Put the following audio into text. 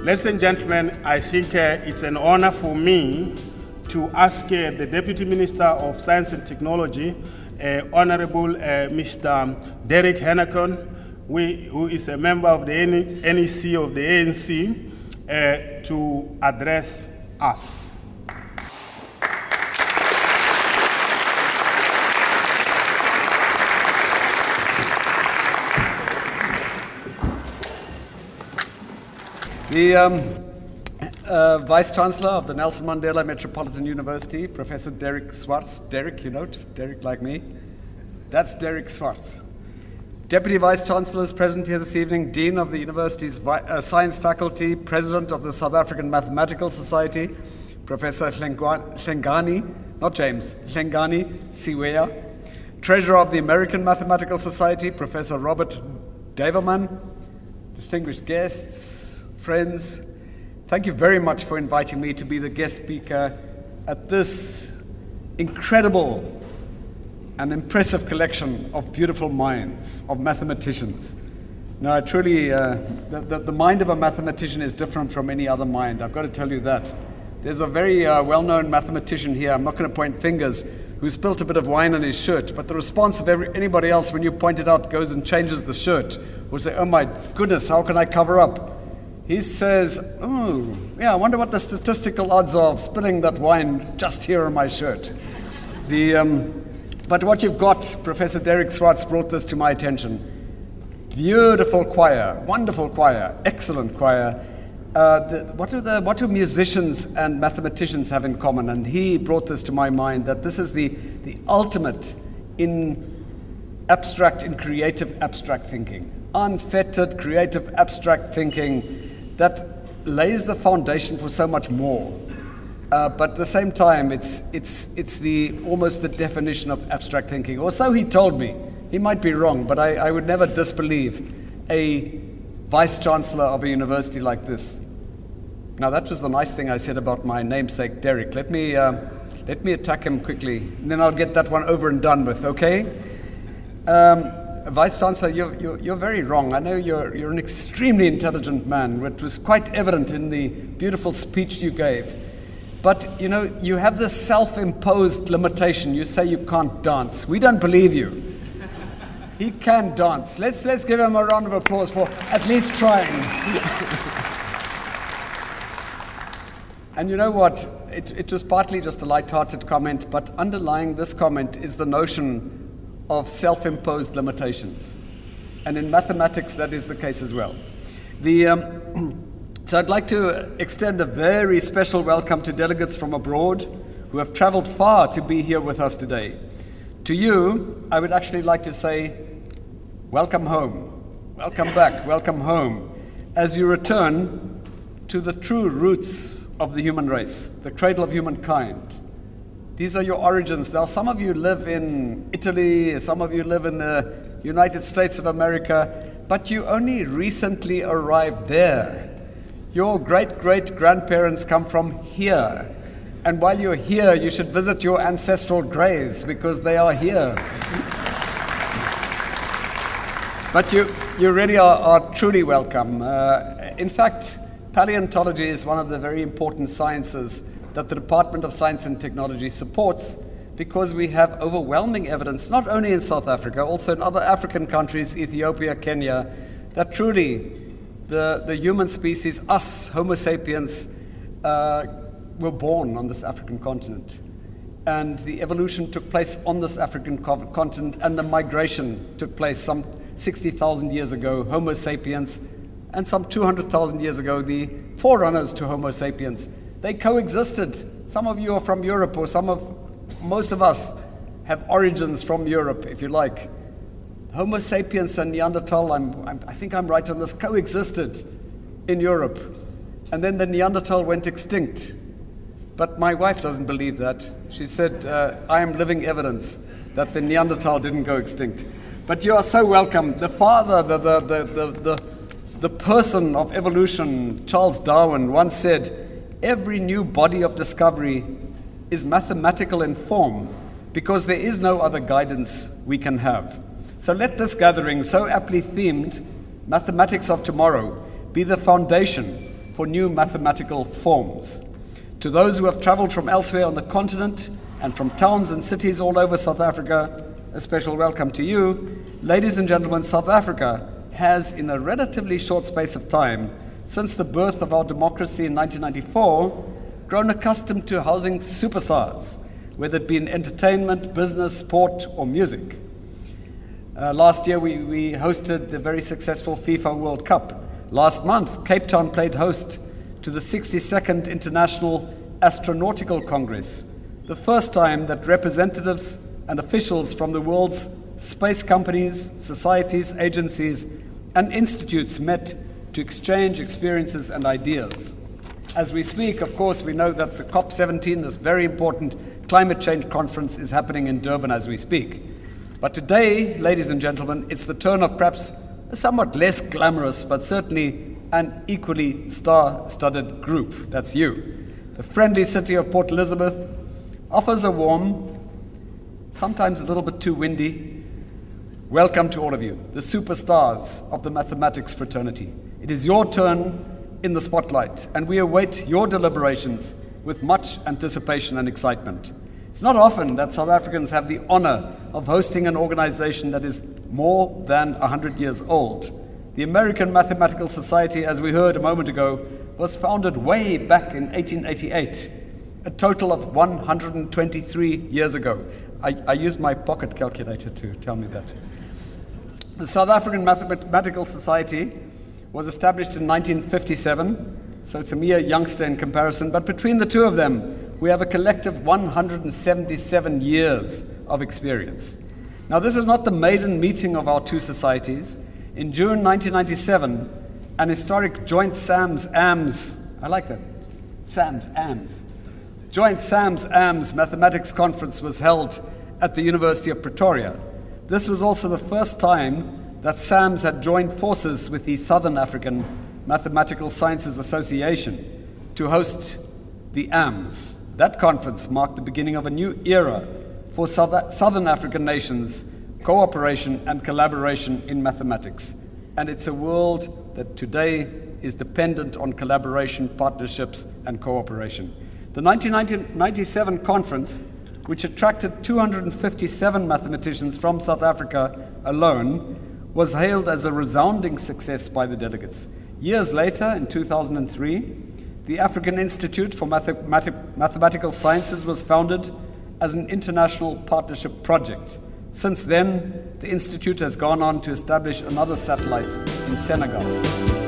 Ladies and gentlemen, I think it's an honor for me to ask the Deputy Minister of Science and Technology, Honorable Mr. Derek Hennekon, who is a member of the NEC of the ANC, to address us. The Vice-Chancellor of the Nelson Mandela Metropolitan University, Professor Derek Swartz. Derek, you know, Derek like me. That's Derek Swartz. Deputy Vice-Chancellors present here this evening, Dean of the University's Science Faculty, President of the South African Mathematical Society, Professor Hlengani, not James, Hlengani Siweya. Treasurer of the American Mathematical Society, Professor Robert Daverman. Distinguished guests, friends, thank you very much for inviting me to be the guest speaker at this incredible and impressive collection of beautiful minds, of mathematicians. Now, I truly, the mind of a mathematician is different from any other mind. I've got to tell you that. There's a very well-known mathematician here, I'm not going to point fingers, who spilt a bit of wine on his shirt, but the response of anybody else when you point it out goes and changes the shirt, or say, oh my goodness, how can I cover up? He says, oh, yeah, I wonder what the statistical odds are of spilling that wine just here on my shirt. But what you've got, Professor Derek Swartz brought this to my attention. Beautiful choir, wonderful choir, excellent choir. What do musicians and mathematicians have in common? And he brought this to my mind, that this is the ultimate in creative abstract thinking. Unfettered, creative, abstract thinking that lays the foundation for so much more. But at the same time, it's almost the definition of abstract thinking. Or so he told me. He might be wrong, but I would never disbelieve a vice-chancellor of a university like this. Now, that was the nice thing I said about my namesake, Derek. Let me attack him quickly, and then I'll get that one over and done with, okay? Vice-Chancellor, you're very wrong. I know you're an extremely intelligent man, which was quite evident in the beautiful speech you gave. But, you know, you have this self-imposed limitation. You say you can't dance. We don't believe you. He can dance. Let's give him a round of applause for at least trying. And you know what? It was partly just a light-hearted comment, but underlying this comment is the notion of self-imposed limitations. And in mathematics, that is the case as well. So I'd like to extend a very special welcome to delegates from abroad who have traveled far to be here with us today. To you, I would actually like to say, welcome home, welcome back, welcome home, as you return to the true roots of the human race, the cradle of humankind. These are your origins. Now, some of you live in Italy, some of you live in the United States of America, but you only recently arrived there. Your great-great-grandparents come from here. And while you're here, you should visit your ancestral graves, because they are here. But you really are truly welcome. In fact, paleontology is one of the very important sciences that the Department of Science and Technology supports, because we have overwhelming evidence, not only in South Africa, also in other African countries, Ethiopia, Kenya, that truly the human species, us, Homo sapiens, were born on this African continent. And the evolution took place on this African continent, and the migration took place some 60,000 years ago, Homo sapiens, and some 200,000 years ago, the forerunners to Homo sapiens. They coexisted. Some of you are from Europe, or most of us have origins from Europe, if you like. Homo sapiens and Neanderthal, I think I'm right on this, coexisted in Europe. And then the Neanderthal went extinct. But my wife doesn't believe that. She said, I am living evidence that the Neanderthal didn't go extinct. But you are so welcome. The father, the person of evolution, Charles Darwin, once said, every new body of discovery is mathematical in form, because there is no other guidance we can have. So let this gathering, so aptly themed, Mathematics of Tomorrow, be the foundation for new mathematical forms. To those who have traveled from elsewhere on the continent and from towns and cities all over South Africa, a special welcome to you. Ladies and gentlemen, South Africa has, in a relatively short space of time, since the birth of our democracy in 1994, grown accustomed to housing superstars, whether it be in entertainment, business, sport, or music. Last year, we hosted the very successful FIFA World Cup. Last month, Cape Town played host to the 62nd International Astronautical Congress, the first time that representatives and officials from the world's space companies, societies, agencies, and institutes met to exchange experiences and ideas. As we speak, of course, we know that the COP17, this very important climate change conference, is happening in Durban as we speak. But today, ladies and gentlemen, it's the turn of perhaps a somewhat less glamorous, but certainly an equally star-studded group. That's you. The friendly city of Port Elizabeth offers a warm, sometimes a little bit too windy, welcome to all of you, the superstars of the mathematics fraternity. It is your turn in the spotlight, and we await your deliberations with much anticipation and excitement. It's not often that South Africans have the honor of hosting an organization that is more than 100 years old. The American Mathematical Society, as we heard a moment ago, was founded way back in 1888, a total of 123 years ago. I used my pocket calculator to tell me that. The South African Mathematical Society was established in 1957, so it's a mere youngster in comparison, but between the two of them, we have a collective 177 years of experience. Now, this is not the maiden meeting of our two societies. In June 1997, an historic joint SAMS-AMS, I like that, SAMS-AMS, joint SAMS-AMS mathematics conference was held at the University of Pretoria. This was also the first time that SAMS had joined forces with the Southern African Mathematical Sciences Association to host the AMS. That conference marked the beginning of a new era for Southern African nations' cooperation and collaboration in mathematics. And it's a world that today is dependent on collaboration, partnerships, and cooperation. The 1997 conference, which attracted 257 mathematicians from South Africa alone, was hailed as a resounding success by the delegates. Years later, in 2003, the African Institute for Mathematical Sciences was founded as an international partnership project. Since then, the Institute has gone on to establish another satellite in Senegal.